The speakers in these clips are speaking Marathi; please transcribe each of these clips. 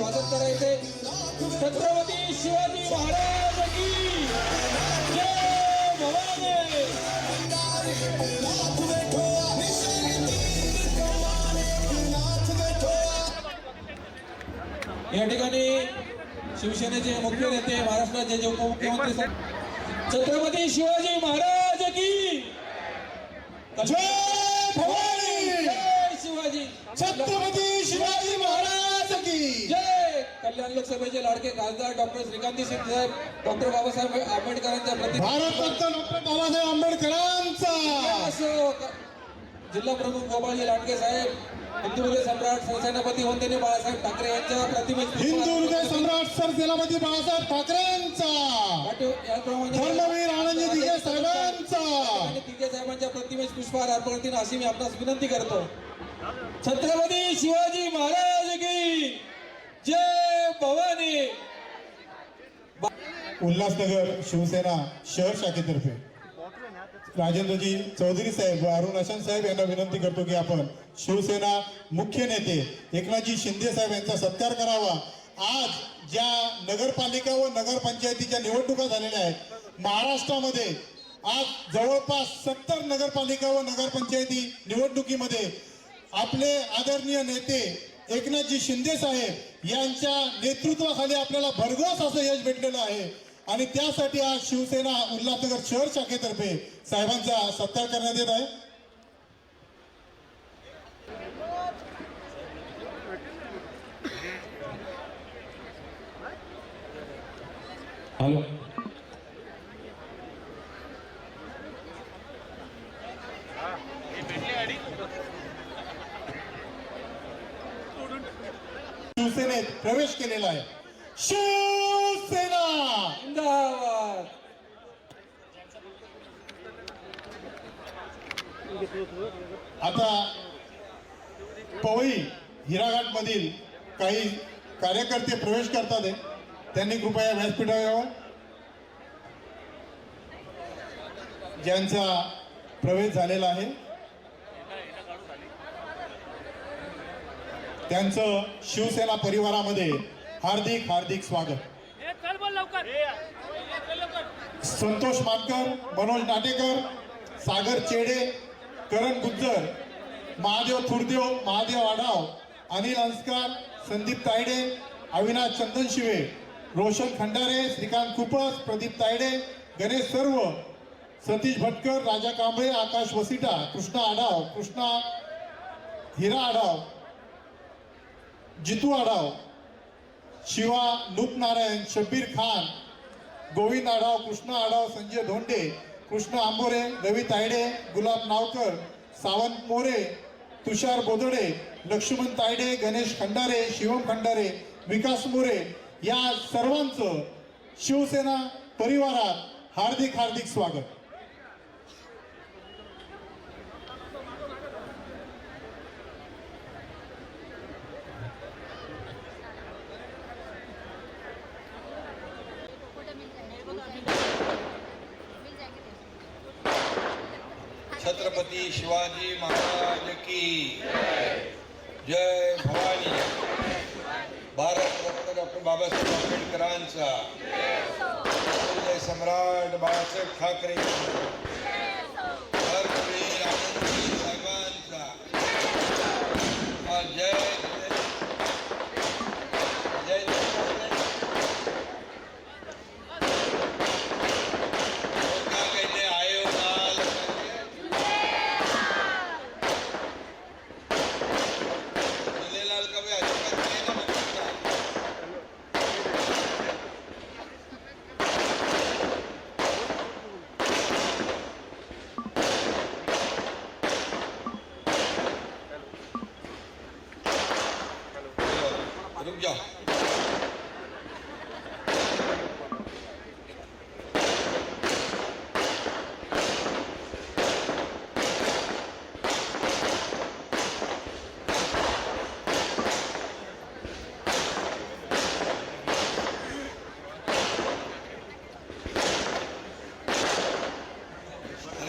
स्वागत करायचे. छत्रपती शिवाजी महाराज की जय भवानी. या ठिकाणी शिवसेनेचे मुख्य नेते महाराष्ट्राचे जे उपमुख्यमंत्री छत्रपती शिवाजी महाराज की जय भवानी. जय शिवाजी. छत्रपती शिवाजी महाराज की जय. कल्याण लोकसभेचे लाडके खासदार डॉक्टर श्रीकांत शिंदे साहेब, डॉक्टर बाबासाहेब आंबेडकरांच्या भारतरत्न डॉक्टर बाबासाहेब आंबेडकरांचा असो, जिल्हा प्रमुख गोपाळजी लांडगे साहेब, हिंदू हृदय सम्राट सरसेनापती वंदनीय बाळासाहेब ठाकरे यांच्या प्रतिमेस हिंदू हृदय सम्राट सरसेनापती बाळासाहेब ठाकरेंचा, याप्रमाणे धर्मवीर आनंदजी दिघे साहेबांचा आणि दिघे साहेबांच्या प्रतिमेस पुष्पहार अर्पण करतील अशी मी आपणास विनंती करतो. छत्रपती शिवाजी महाराज की जय भवानी. उल्हासनगर शिवसेना शहर शाखेतर्फे राजेंद्रजी चौधरी साहेब व अरुण आशांत साहेब यांना विनंती करतो की आपण शिवसेना मुख्य नेते एकनाथजी शिंदे साहेब यांचा सत्कार करावा. आज ज्या नगरपालिका व नगरपंचायतीच्या निवडणुका झालेल्या आहेत महाराष्ट्रामध्ये, आज जवळपास 70 नगरपालिका व नगरपंचायती निवडणुकीमध्ये आपले आदरणीय नेते एकनाथजी शिंदे साहेब यांच्या नेतृत्वाखाली आपल्याला भरघोस असं यश भेटलेलं आहे आणि त्यासाठी आज शिवसेना उल्हासनगर शहर शाखेतर्फे साहेबांचा सत्कार करण्यात येत आहे. हॅलो. शिवसेनेत प्रवेश केलेला आहे. शिवसेना जिंदाबाद. आता पवई हिराघाट मधील काही कार्यकर्ते प्रवेश करतात आहे, त्यांनी कृपया व्यासपीठावर यावं. ज्यांचा प्रवेश झालेला आहे त्यांचं शिवसेना परिवारामध्ये हार्दिक हार्दिक स्वागत. संतोष मानकर, मनोज नाटेकर, सागर चेडे, करण गुज्जर, महादेव थुरदेव, महादेव आढाव, अनिल अंस्कार, संदीप तायडे, अविनाश चंदनशिवे, रोशन खंडारे, श्रीकांत कुपस, प्रदीप तायडे, गणेश सर्व, सतीश भटकर, राजा कांबळे, आकाश वसिटा, कृष्णा आढाव, कृष्णा हिरा आढाव, जितू आढाव, शिवा नूप नारायण, शब्बीर खान, गोविंद आढाव, कृष्ण आढाव, संजय धोंडे, कृष्ण आंबोरे, रवी तायडे, गुलाब नावकर, सावंत मोरे, तुषार बोदडे, लक्ष्मण तायडे, गणेश खंडारे, शिवम खंडारे, विकास मोरे या सर्वांचं शिवसेना परिवारात हार्दिक हार्दिक स्वागत. छत्रपती शिवाजी महाराज की जय भवानी. भारतरत्न डॉक्टर बाबासाहेब आंबेडकरांचा, हृदय सम्राट बाळासाहेब ठाकरे, धर्मवीर आनंदजी साहेबांचा जय जय कहते आए हो लाल लाल का भी आशीर्वाद नहीं ना मिलता. रुक जाओ.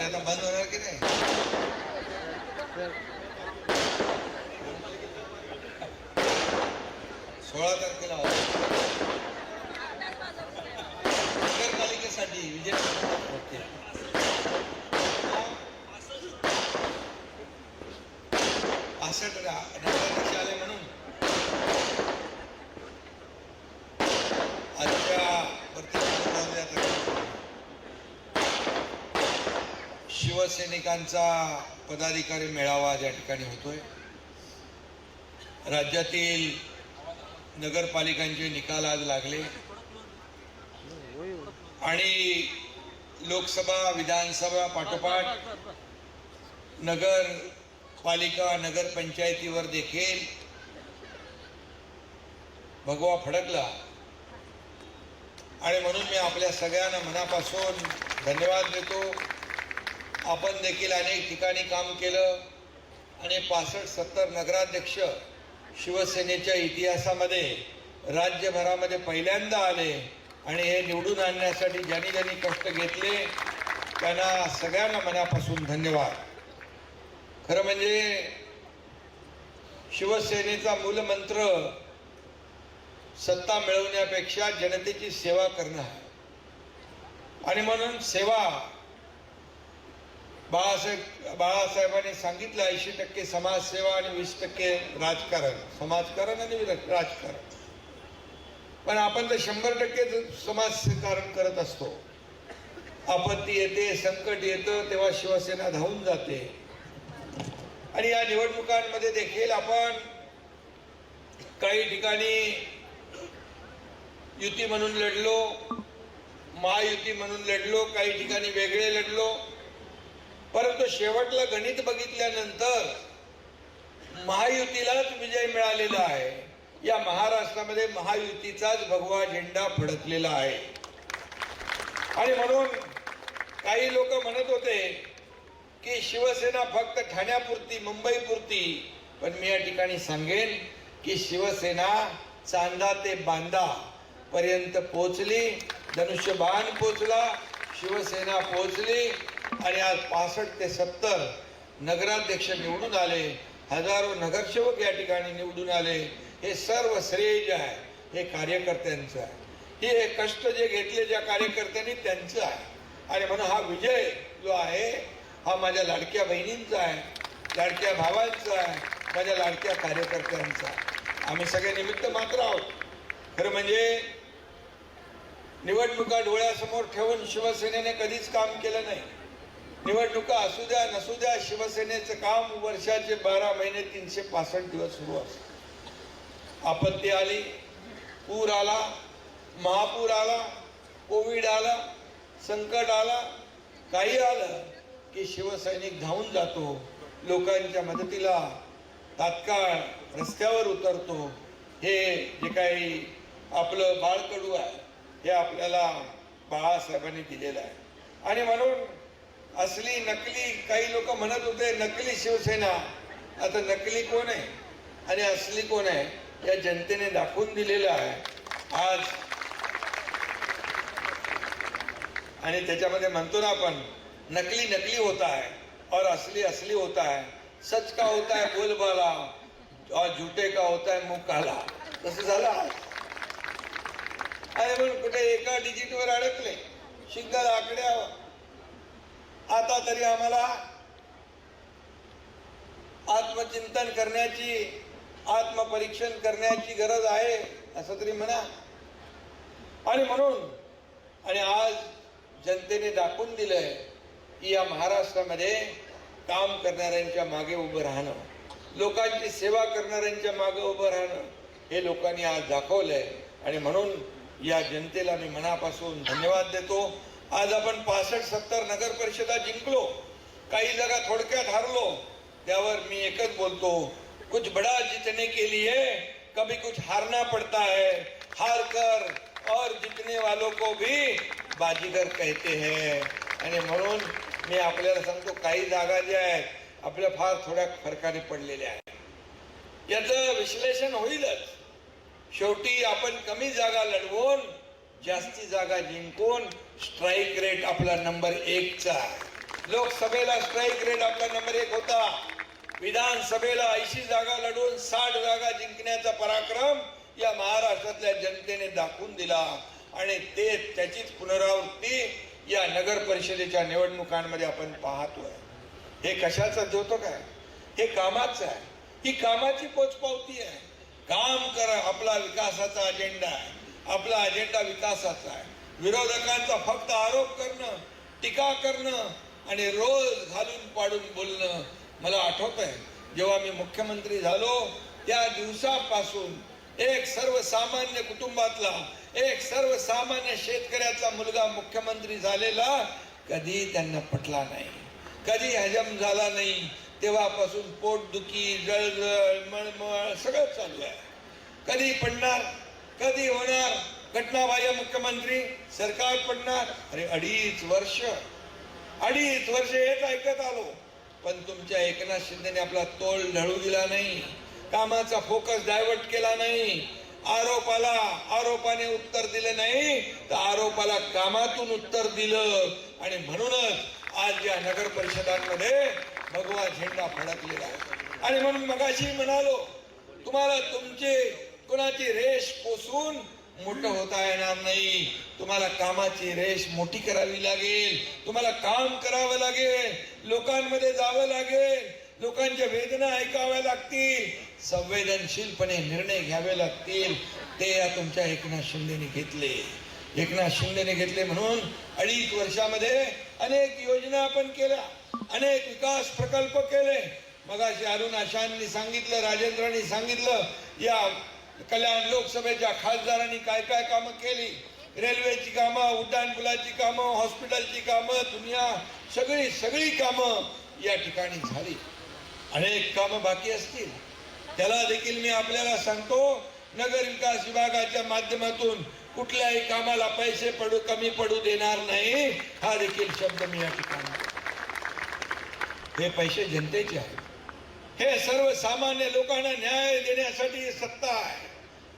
आता बंद होणार की नाही. 16 तारखेला होता नगरपालिकेसाठी विजय होते. 65 नगराध्यक्ष आले म्हणून आजच्या शिवसैनिकांचा पदाधिकारी मेळावा या ठिकाणी होतोय. राज्यातील नगरपालिकांचे निकाल आज लागले आणि लोकसभा विधानसभा पाठोपाठ नगरपालिका नगरपंचायतीवर देखील भगवा फडकला आणि म्हणून मी आपल्या सगळ्यांना मनापासून धन्यवाद देतो. आपण देखील अनेक ठिकाणी काम केलं आणि 65-70 नगराध्यक्ष शिवसेनेच्या इतिहासामध्ये राज्यभरामध्ये पहिल्यांदा आले आणि हे निवडून आणण्यासाठी ज्यांनी ज्यांनी कष्ट घेतले त्यांना सगळ्यांना मनापासून धन्यवाद. खरं म्हणजे शिवसेनेचा मूलमंत्र सत्ता मिळवण्यापेक्षा जनतेची सेवा करणं आहे आणि म्हणून सेवा बाळासाहेबांनी सांगितलं 80% समाजसेवा आणि 20% राजकारण, समाजकारण आणि राजकारण. पण आपण तर 100% समाजकारण करत असतो. आपत्ती येते, संकट येतं तेव्हा शिवसेना धावून जाते. आणि या निवडणुकांमध्ये देखील आपण काही ठिकाणी युती म्हणून लढलो, महायुती म्हणून लढलो, काही ठिकाणी वेगळे लढलो. परंतु शेवटला गणित बघितल्यानंतर महायुतीलाच विजय मिळालेला आहे. या महाराष्ट्रामध्ये महायुतीचाच भगवा झेंडा फडकलेला आहे. आणि म्हणून काही लोक म्हणत होते की शिवसेना फक्त ठाण्यापुरती, मुंबईपुरती. पण मी या ठिकाणी सांगेन की शिवसेना चांदा ते बांदा पर्यंत पोहोचली, धनुष्यबाण पोहोचला, शिवसेना पोहोचली आणि आज 65 ते 70 नगराध्यक्ष निवडून आले, हजारो नगरसेवक या ठिकाणी निवडून आले. हे सर्व श्रेय जे आहे हे कार्यकर्त्यांचं आहे. हे कष्ट जे घेतले ज्या कार्यकर्त्यांनी त्यांचं आहे. आणि म्हणून हा विजय जो आहे हा माझ्या लाडक्या बहिणींचा आहे, लाडक्या भावांचा आहे, माझ्या लाडक्या कार्यकर्त्यांचा आहे. आम्ही सगळे निमित्त मात्र आहोत. खरं म्हणजे निवडणुका डोळ्यासमोर ठेवून शिवसेनेने कधीच काम केलं नाही. निवडणुका असू द्या नसू द्या, शिवसेनेचं काम वर्षाचे 12 महिने 365 दिवस सुरू असतं. आपत्ती आली, पूर आला, महापूर आला, कोविड आला, संकट आला, काही आलं की शिवसैनिक धावून जातो, लोकांच्या मदतीला तात्काळ रस्त्यावर उतरतो. हे जे काही आपलं बाळकडू आहे हे आपल्याला बाळासाहेबांनी दिलेलं आहे. आणि म्हणून असली नकली, काही लोक म्हणत होते नकली शिवसेना, आता नकली कोण आहे आणि असली कोण आहे या जनतेने दाखवून दिलेलं आहे आज. आणि त्याच्यामध्ये म्हणतो ना आपण, नकली नकली होता है और असली असली होता है, सच का होता है बोलबाला और झूठे का होता है मुंह काला. तसं झालं आज. आणि म्हणून कुठे एका डिजिटवर अडकले, शिंगल आकड्यावर. आता तरी आम्हाला आत्मचिंतन करण्याची, आत्मपरीक्षण करण्याची गरज आहे असं तरी म्हणा. आणि म्हणून आणि आज जनतेने दाखवून दिलंय की या महाराष्ट्रामध्ये काम करणाऱ्यांच्या मागे उभं राहणं, लोकांची सेवा करणाऱ्यांच्या मागे उभं राहणं हे लोकांनी आज दाखवलंय. आणि म्हणून या जनतेला मी मनापासून धन्यवाद देतो. आज आपण 65-70 नगर परिषदा जिंकलो, काही जागा थोडक्यात हारलो. त्यावर मी एकच बोलतो, कुछ बड़ा जीतने के लिए कभी कुछ हारना पड़ता है, हार कर और जीतने वालों को भी बाजीगर कहते हैं. आणि म्हणून मी आपल्याला सांगतो, काही जागा ज्या आहेत आपल्या फार थोड्या फरकाने पडलेल्या आहेत. याचं विश्लेषण होईलच. शेवटी आपण कमी जागा लढवून जास्ती जागा जिंकून स्ट्राईक रेट आपला नंबर 1चा आहे. लोकसभेला स्ट्राईक रेट आपला नंबर 1 होता. विधानसभेला 80 जागा लढवून 60 जागा जिंकण्याचा पराक्रम या महाराष्ट्रातल्या जनतेने दाखवून दिला आणि त्याचीच पुनरावृत्ती या नगर परिषदेच्या निवडणुकांमध्ये आपण पाहतोय. हे कशाचं होतं काय? हे कामाचं आहे. ही कामाची पोचपावती आहे. काम करा, आपला विकासाचा अजेंडा आहे. आपला अजेंडा विकासाचा आहे. विरोधकांचा फक्त आरोप करणं, टीका करणं आणि रोज घालून पाडून बोलणं. मला आठवत आहे जेव्हा मी मुख्यमंत्री झालो त्या दिवसापासून एक सर्वसामान्य कुटुंबातला, एक सर्वसामान्य शेतकऱ्याचा मुलगा मुख्यमंत्री झालेला कधी त्यांना पटला नाही, कधी हजम झाला नाही. तेव्हापासून पोटदुखी, जळजळ, मळमळ सगळं चालू आहे. कधी पडणार, कधी होणार, घटनाबाह्य मुख्यमंत्री, सरकार पडणार. अरे 2.5 वर्ष हेच ऐकत आलो. पण तुमच्या एकनाथ शिंदेने आपला तोल ढळू दिला नाही, कामाचा फोकस डायव्हर्ट केला नाही. आरोपाने उत्तर दिले नाही, तर आरोपाला कामातून उत्तर दिलं. आणि म्हणूनच आज या नगर परिषदांमध्ये भगवा झेंडा फडकलेला आहे. आणि म्हणून मगाशी म्हणालो, तुम्हाला तुमची कोणाची रेष पोसून मोठं होता येणार नाही. तुम्हाला कामाची रेष मोठी करावी लागेल. तुम्हाला काम करावं लागेल, लोकांमध्ये जावं लागेल, लोकांच्या वेदना ऐकाव्या लागतील, संवेदनशीलपणे निर्णय घ्यावे लागतील. ते या तुमच्या एकनाथ शिंदेने घेतले. एकनाथ शिंदेने घेतले म्हणून 2.5 वर्षामध्ये अनेक योजना आपण केल्या, अनेक विकास प्रकल्प केले. मगाशी अरुण आशांनी सांगितलं, राजेंद्रांनी सांगितलं, या कल्याण लोकसभेच्या खासदारांनी काय काय कामं केली. रेल्वेची कामं, उड्डाणपुलाची कामं, हॉस्पिटलची कामं, दुनिया सगळी कामं या ठिकाणी झाली. अनेक कामं बाकी असतील, त्याला देखील मी आपल्याला सांगतो, नगर विकास विभागाच्या माध्यमातून कुठल्याही कामाला पैसे कमी पडू देणार नाही. हा देखील शब्द मी या ठिकाणी. हे पैसे जनतेचे आहेत. हे सर्वसामान्य लोकांना न्याय देण्यासाठी सत्ता आहे.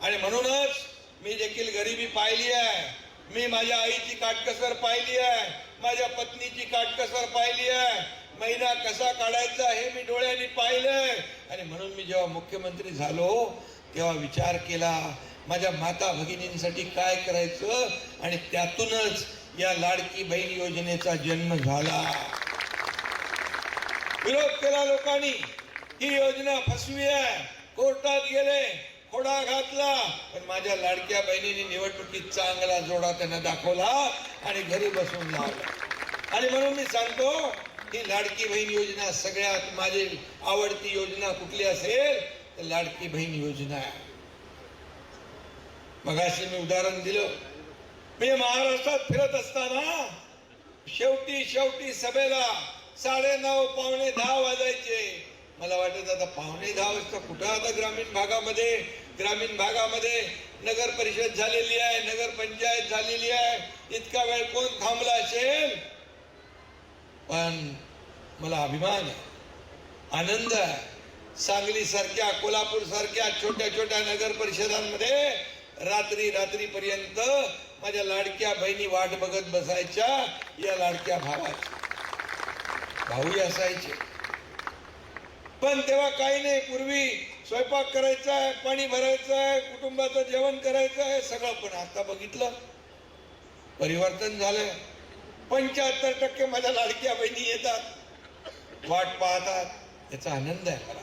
आणि म्हणूनच मी देखील गरिबी पाहिली आहे. मी माझ्या आईची काटकसर पाहिली आहे, माझ्या पत्नीची काटकसर पाहिली आहे. महिना कसा काढायचा हे मी डोळ्यांनी पाहिलंय. आणि म्हणून मी जेव्हा मुख्यमंत्री झालो तेव्हा विचार केला, माझ्या माता भगिनींसाठी काय करायचं. आणि त्यातूनच या लाडकी बहीण योजनेचा जन्म झाला. विरोध केला लोकांनी, ही योजना फसवी आहे, कोर्टात गेले, खोडा घातला. पण माझ्या लाडक्या बहिणींनी निवडणुकीत चांगला जोडा त्यांना दाखवला आणि घरी बसून लावला. आणि म्हणून मी सांगतो, ही लाडकी बहीण योजना सगळ्यात माझी आवडती योजना कुठली असेल तर लाडकी बहीण योजना आहे. मगाशी मी उदाहरण दिलं, मी महाराष्ट्रात फिरत असताना शेवटी सभेला 9:30 पावणे 10 वाजायचे. मला वाटत आता 9:15 वाजता कुठं आता ग्रामीण भागामध्ये नगर परिषद झालेली आहे, नगर पंचायत झालेली आहे. इतका वेळ कोण थांबला असेल. पण मला अभिमान आहे, आनंद आहे. सांगली सारख्या, कोल्हापूर सारख्या छोट्या नगर परिषदांमध्ये रात्रीपर्यंत माझ्या लाडक्या बहिणी वाट बघत बसायच्या. या लाडक्या भाऊही असायचे. पण तेव्हा काही नाही, पूर्वी स्वयंपाक करायचा आहे, पाणी भरायचं आहे, कुटुंबाचं जेवण करायचं आहे, सगळं. पण आता बघितलं, परिवर्तन झालंय. 75% माझ्या लाडक्या बहिणी येतात, वाट पाहतात. याचा आनंद आहे मला.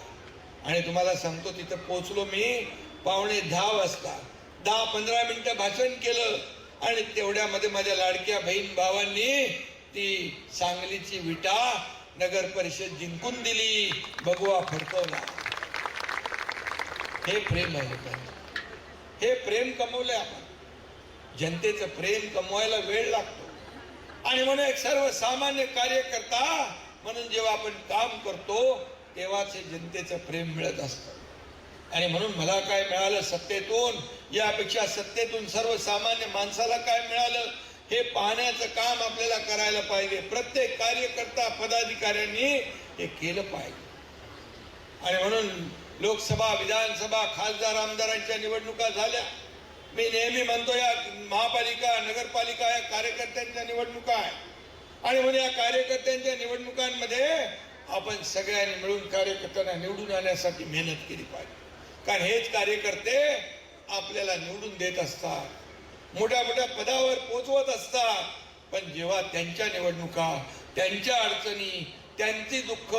आणि तुम्हाला सांगतो, तिथं पोहोचलो मी 9:15 वाजता. 10-15 मिनिटं भाषण केलं आणि तेवढ्यामध्ये माझ्या लाडक्या बहीण भावांनी ती सांगलीची विटा नगर परिषद जिंकून दिली, भगवा फडकवला. हे प्रेम आहे लोकांचं. हे प्रेम कमवलंय आपण. जनतेचं प्रेम कमवायला वेळ लागतो. आणि म्हणून एक सर्वसामान्य कार्यकर्ता म्हणून जेव्हा आपण काम करतो तेव्हाच हे जनतेचं प्रेम मिळत असतं. आणि म्हणून मला काय मिळालं सत्तेतून, यापेक्षा सत्तेतून सर्वसामान्य माणसाला काय मिळालं हे पाहण्याचं काम आपल्याला करायला पाहिजे. प्रत्येक कार्यकर्ता, पदाधिकाऱ्यांनी हे केलं पाहिजे. आणि म्हणून लोकसभा, विधानसभा, खासदार, आमदारांच्या निवडणुका झाल्या. मी नेहमी म्हणतो, या महापालिका, नगरपालिका या कार्यकर्त्यांच्या निवडणुका आहे. आणि म्हणून या कार्यकर्त्यांच्या निवडणुकांमध्ये आपण सगळ्यांनी मिळून कार्यकर्त्यांना निवडून आणण्यासाठी मेहनत केली पाहिजे. कारण हेच कार्यकर्ते आपल्याला निवडून देत असतात, मोठ्या मोठ्या पदावर पोचवत असतात, पण जेव्हा त्यांच्या निवडणुका, त्यांच्या अडचणी, त्यांची दुःख,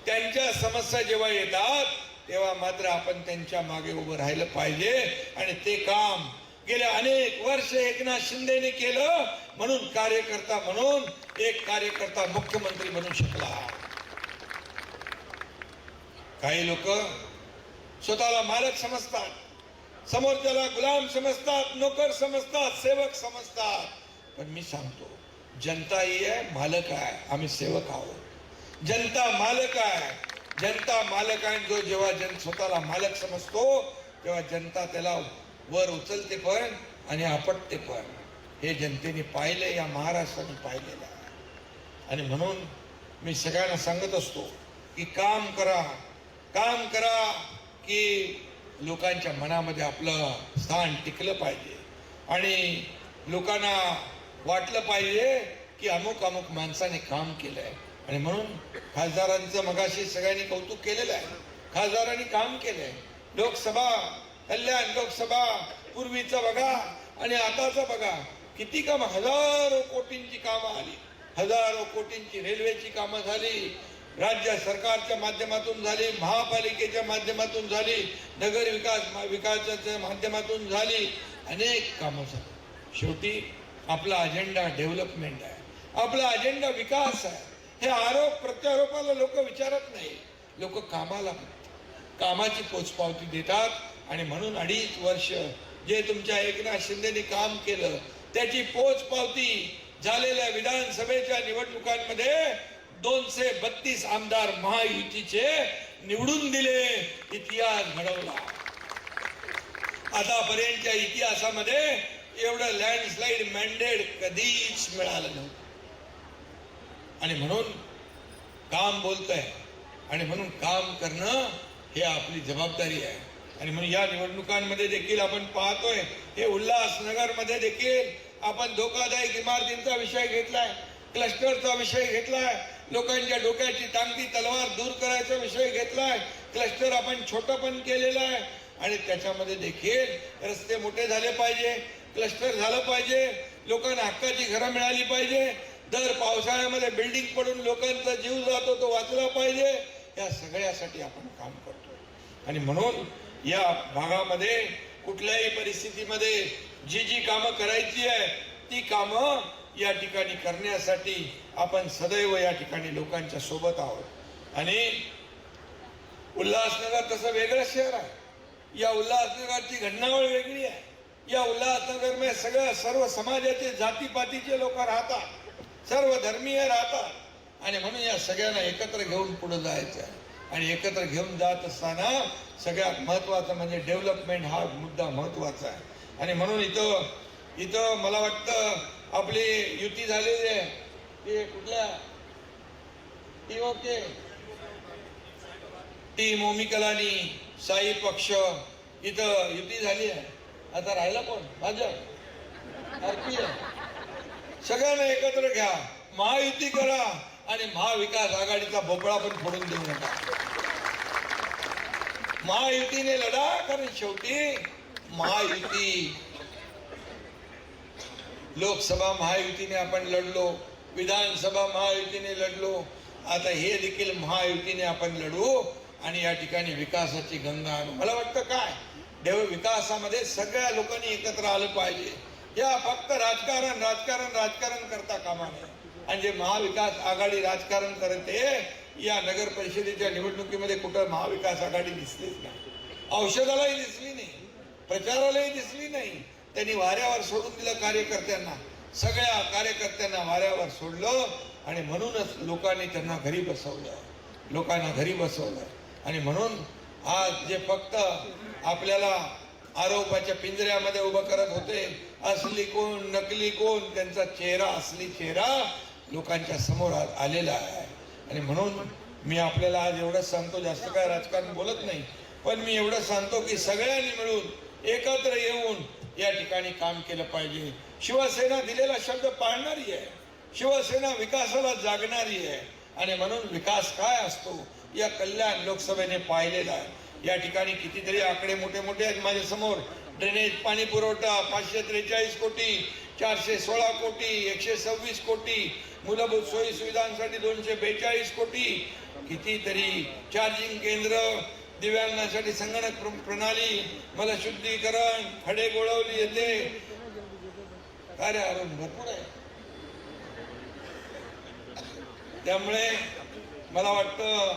त्यांच्या समस्या जेव्हा येतात, तेव्हा मात्र आपण त्यांच्या मागे उभं राहिलं पाहिजे. आणि ते काम गेल्या अनेक वर्ष एकनाथ शिंदेने केलं, म्हणून कार्यकर्ता म्हणून एक कार्यकर्ता मुख्यमंत्री बनू शकला. काही लोक स्वतःला मालक समजतात, समोरच्याला गुलाम समजतात, नोकर समजतात, सेवक समजतात. पण मी सांगतो, जनता ही आहे, मालक आहे, आम्ही सेवक आहोत. जनता मालक आहे, जनता मालक आहे. जो जेव्हा स्वतःला मालक समजतो, तेव्हा जनता त्याला वर उचलते पण आणि आपटते पण. हे जनतेने पाहिले, या महाराष्ट्राने पाहिलेलं आहे. आणि म्हणून मी सगळ्यांना सांगत असतो की काम करा, काम करा, की लोकांच्या मनामध्ये आपलं स्थान टिकलं पाहिजे आणि लोकांना वाटलं पाहिजे की अमुक अमुक माणसाने काम केलंय. आणि म्हणून खासदारांचं मगाशी सगळ्यांनी कौतुक केलेलं आहे. खासदारांनी काम केलंय. लोकसभा कल्याण, लोकसभा पूर्वीचं बघा आणि आताचं बघा, किती काम, हजारो कोटींची कामं आली, हजारो कोटींची रेल्वेची कामं झाली, राज्य सरकारच्या माध्यमातून झाली, महापालिकेच्या माध्यमातून झाली, नगर विकासाच्या माध्यमातून झाली, अनेक कामं झाली. शेवटी आपला अजेंडा डेव्हलपमेंट आहे, आपला अजेंडा विकास आहे. हे आरोप प्रत्यारोपाला लोक विचारत नाही, लोक कामाला, कामाची पोचपावती देतात. आणि म्हणून 2.5 वर्ष जे तुमच्या एकनाथ शिंदेने काम केलं, त्याची पोचपावती झालेल्या विधानसभेच्या निवडणुकांमध्ये 232 आमदार महायुतीचे निवडून दिले, इतिहास घडवला. आतापर्यंतच्या इतिहासामध्ये एवढं लँडस्लाइड मॅन्डेट कधीच मिळालं नव्हतं. आणि म्हणून काम बोलतंय आणि म्हणून काम करणं हे आपली जबाबदारी आहे. आणि म्हणून या निवडणुकांमध्ये देखील आपण पाहतोय, हे उल्हासनगरमध्ये देखील आपण धोकादायक इमारतींचा विषय घेतलाय, क्लस्टरचा विषय घेतलाय, लोकांच्या डोक्याची टांगती तलवार दूर करायचा विषय घेतलाय, क्लस्टर आपण छोटं पण केलेलं आहे. आणि त्याच्यामध्ये देखील रस्ते मोठे झाले पाहिजे, क्लस्टर झालं पाहिजे, लोकांना हक्काची घरं मिळाली पाहिजे, दर पावसाळ्यामध्ये बिल्डिंग पडून लोकांचा जीव जातो तो वाचला पाहिजे. या सगळ्यासाठी आपण काम करतो. आणि म्हणून या भागामध्ये कुठल्याही परिस्थितीमध्ये जी जी कामं करायची आहे ती कामं या ठिकाणी करण्यासाठी आपण सदैव या ठिकाणी लोकांच्या सोबत आहोत. आणि उल्हासनगर तसं वेगळं शहर आहे, या उल्हासनगरची घटनावळ वेगळी आहे. या उल्हासनगर मध्ये सर्व समाजाचे, जातीपातीचे लोक राहतात, सर्व धर्मीय राहतात. आणि म्हणून या सगळ्यांना एकत्र घेऊन पुढे जायचं आहे. आणि एकत्र घेऊन जात असताना सगळ्यात महत्वाचं म्हणजे डेव्हलपमेंट हा मुद्दा महत्वाचा आहे. आणि म्हणून इथं मला वाटतं आपली युती झालेली आहे, ते कुठल्या टीम ओमी कलानी साई पक्ष इथं युती झाली आहे. आता राहिला कोण? भाजप, सगळ्यांना एकत्र घ्या, महायुती करा आणि महाविकास आघाडीचा भोपळा पण फोडून देऊ नका. महायुतीने लढा, कारण शेवटी महायुती, लोकसभा महायुतीने आपण लढलो, विधानसभा महायुतीने लढलो, आता हे देखील महायुतीने आपण लढू आणि या ठिकाणी विकासाची गंगा आणू. मला वाटतं काय विकासामध्ये सगळ्या लोकांनी एकत्र आलं पाहिजे. या फक्त राजकारण करता कामा नये. आणि जे महाविकास आघाडी राजकारण करते, या नगर परिषदेच्या निवडणुकीमध्ये कुठं महाविकास आघाडी दिसलीच नाही, औषधालाही दिसली नाही, प्रचारालाही दिसली नाही. त्यांनी वाऱ्यावर सोडून दिलं कार्यकर्त्यांना, सगळ्या कार्यकर्त्यांना वाऱ्यावर सोडलं. आणि म्हणूनच लोकांनी त्यांना घरी बसवलं. आणि म्हणून आज जे फक्त आपल्याला आरोपाच्या पिंजऱ्यामध्ये उभं करत होते, असली कोण नकली कोण, त्यांचा चेहरा, असली चेहरा लोकांच्या समोर आलेला आहे. आणि म्हणून मी आपल्याला आज एवढंच सांगतो, जास्त काय राजकारण बोलत नाही, पण मी एवढं सांगतो की सगळ्यांनी मिळून एकत्र येऊन या ठिकाणी काम केलं पाहिजे. शिवसेना दिलेला शब्द पाळणारी आहे, शिवसेना विकासाला जागणारी आहे. आणि म्हणून विकास काय असतो या कल्याण लोकसभेने पाहिलेला आहे. या ठिकाणी कितीतरी आकडे मोठे मोठे आहेत माझ्या समोर, ड्रेनेज पाणी पुरवठा 543 कोटी, 416 कोटी, 126 कोटी, मूलभूत सोयी सुविधांसाठी 242 कोटी, कितीतरी चार्जिंग केंद्र, दिव्यांगांसाठी संगणक प्रणाली, मलशुद्धीकरण, खडे गोळवली येते. कार्य अरुण भरपूर आहे. त्यामुळे मला वाटतं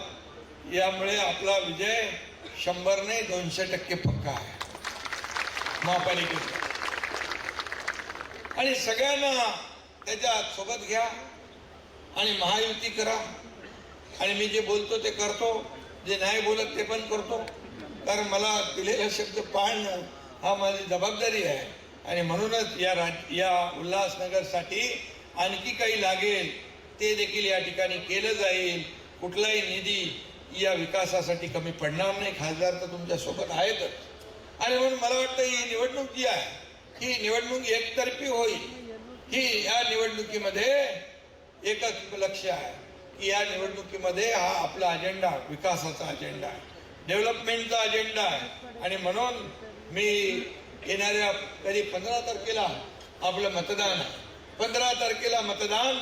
यामुळे आपला विजय 100 नाही 200% पक्का आहे महापालिकेचा. आणि सगळ्यांना त्याच्यात सोबत घ्या आणि महायुती करा. आणि मी जे बोलतो ते करतो, जे नाही बोलत ते पण करतो, कारण मला दिलेला शब्द पाळणं हा माझी जबाबदारी आहे. आणि म्हणूनच या उल्हासनगरसाठी आणखी काही लागेल ते देखील या ठिकाणी केलं जाईल. कुठलाही निधी या विकासासाठी कमी पडणार नाही. खासदार तर तुमच्या सोबत आहेतच. आणि म्हणून मला वाटतं ही निवडणूक जी आहे ही निवडणूक एकतर्फी होईल. ही या निवडणुकीमध्ये एकच लक्ष्य आहे की या निवडणुकीमध्ये हा आपला अजेंडा विकासाचा अजेंडा आहे, डेव्हलपमेंटचा अजेंडा आहे. आणि म्हणून मी येणाऱ्या कधी 15 तारखेला आपलं मतदान आहे. 15 तारखेला मतदान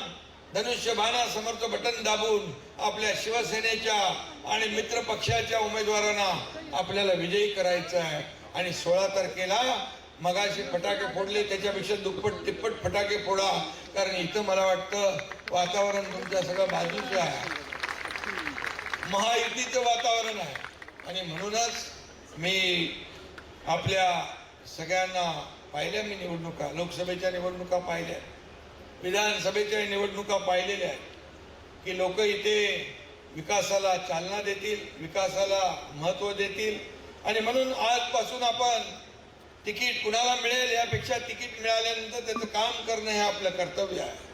धनुष्यबाणा समोरचं बटन दाबून आपल्या शिवसेनेच्या आणि मित्र पक्षाच्या उमेदवारांना आपल्याला विजयी करायचं आहे. आणि 16 तारखेला मगाशी फटाके फोडले त्याच्यापेक्षा दुप्पट तिप्पट फटाके फोडा, कारण इथं मला वाटतं वातावरण तुमच्या सगळं बाजूचं आहे, महायुतीचं वातावरण आहे. आणि म्हणूनच मी आपल्या सगळ्यांना पाहिल्या, मी निवडणुका लोकसभेच्या निवडणुका पाहिल्या, विधानसभेच्या निवडणुका पाहिलेल्या आहेत की लोक इथे विकासाला चालना देतील, विकासाला महत्त्व देतील. आणि म्हणून आजपासून आपण तिकीट कुणाला मिळेल यापेक्षा तिकीट मिळाल्यानंतर त्याचं काम करणं हे आपलं कर्तव्य आहे.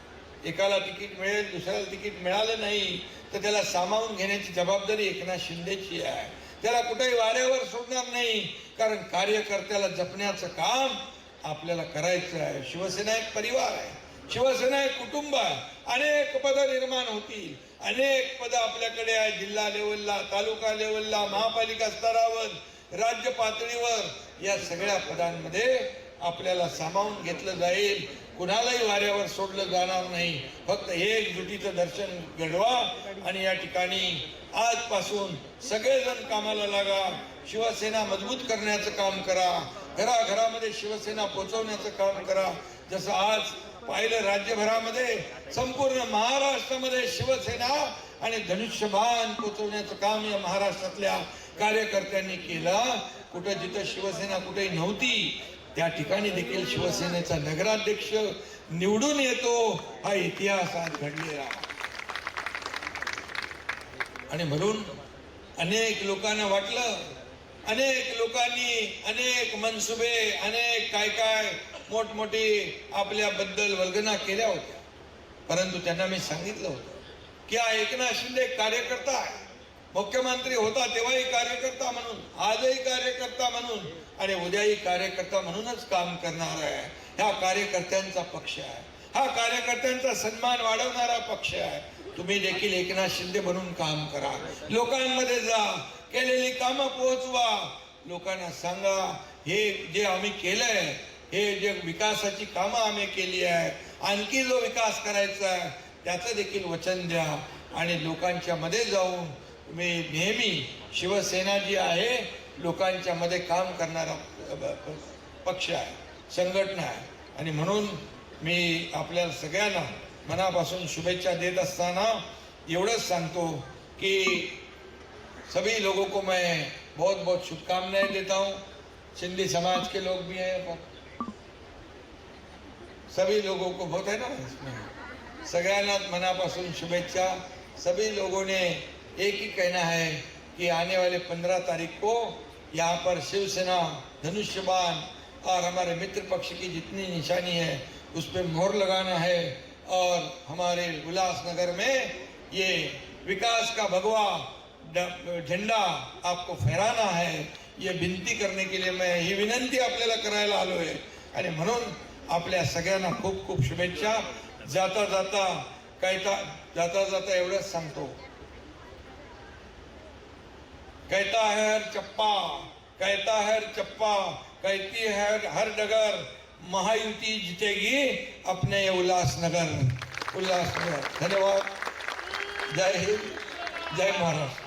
एकाला तिकीट मिळेल, दुसऱ्याला तिकीट मिळालं नाही तर त्याला सामावून घेण्याची जबाबदारी एकनाथ शिंदेची आहे. त्याला कुठेही वाऱ्यावर सोडणार नाही, कारण कार्यकर्त्याला जपण्याचं काम आपल्याला करायचं आहे. शिवसेना एक परिवार आहे, शिवसेना एक कुटुंब आहे. अनेक पदं निर्माण होतील, अनेक पदं आपल्याकडे आहे. जिल्हा लेवलला, तालुका लेवलला, महापालिका स्तरावर, राज्य पातळीवर या सगळ्या पदांमध्ये आपल्याला सामावून घेतलं जाईल. कुणालाही वाऱ्यावर सोडलं जाणार नाही. फक्त एकजुटीचं दर्शन घडवा आणि या ठिकाणी आजपासून सगळेजण कामाला लागा. शिवसेना मजबूत करण्याचं काम करा, घराघरामध्ये शिवसेना पोहोचवण्याचं काम करा. जसं आज पाहिलं राज्यभरामध्ये, संपूर्ण महाराष्ट्रामध्ये शिवसेना आणि धनुष्यबाण पोहोचवण्याचं काम या महाराष्ट्रातल्या कार्यकर्त्यांनी केलं. कुठं जिथं शिवसेना कुठेही नव्हती त्या ठिकाणी देखील शिवसेनेचा नगराध्यक्ष निवडून येतो. हा इतिहास आज घडलेला. आणि म्हणून अनेक लोकांना वाटलं, अनेक लोकांनी अनेक मनसुबे, अनेक काय काय मोठमोठी आपल्याबद्दल वल्गना केल्या होत्या. परंतु त्यांना मी सांगितलं होतं की हा एकनाथ शिंदे कार्यकर्ता आहे. मुख्यमंत्री होता तेव्हाही कार्यकर्ता म्हणून, आजही कार्यकर्ता म्हणून आणि उद्याही कार्यकर्ता म्हणूनच काम करणार आहे. हा कार्यकर्त्यांचा पक्ष आहे, हा कार्यकर्त्यांचा सन्मान वाढवणारा पक्ष आहे. तुम्ही देखील एकनाथ शिंदे म्हणून काम करा, लोकांमध्ये जा, केलेली कामं पोहोचवा, लोकांना सांगा हे जे आम्ही केलंय, हे जे विकासाची कामं आम्ही केली आहे, आणखी जो विकास करायचा आहे त्याचं देखील वचन द्या. आणि लोकांच्या मध्ये जाऊन मी नेहमी, शिवसेना जी आहे लोकांच्या मध्ये काम करणारा पक्ष आहे, संघटना आहे. आणि म्हणून मी आपल्या सगळ्यांना मनापासून शुभेच्छा देत असताना एवढंच सांगतो की सभी लोगों को मैं बहुत बहुत शुभकामनाएं देता हूँ. सिंधी समाज के लोग भी हैं, सभी लोगों को बहुत है ना इसमें, सगळ्यांना मनापासून शुभेच्छा. सभी लोगों ने एक ही कहना है कि आने वाले 15 तारीख को यहाँ पर शिवसेना, धनुष्यबाण और हमारे मित्र पक्ष की जितनी निशानी है उस पर मोहर लगाना है और हमारे उल्लासनगर में ये विकास का भगवा झंडा आपको फहराना है. ये विनंती करने के लिए मैं ही विनंती आपल्याला करायला आलो आहे. आणि म्हणून आपल्या सगळ्यांना खूप खूप शुभेच्छा. जाता जाता एवढंच सांगतो, कहता है हर चप्पा कहती है हर डगर महायुति जीतेगी अपने उल्लासनगर। धन्यवाद। जय हिंद, जय महाराष्ट्र।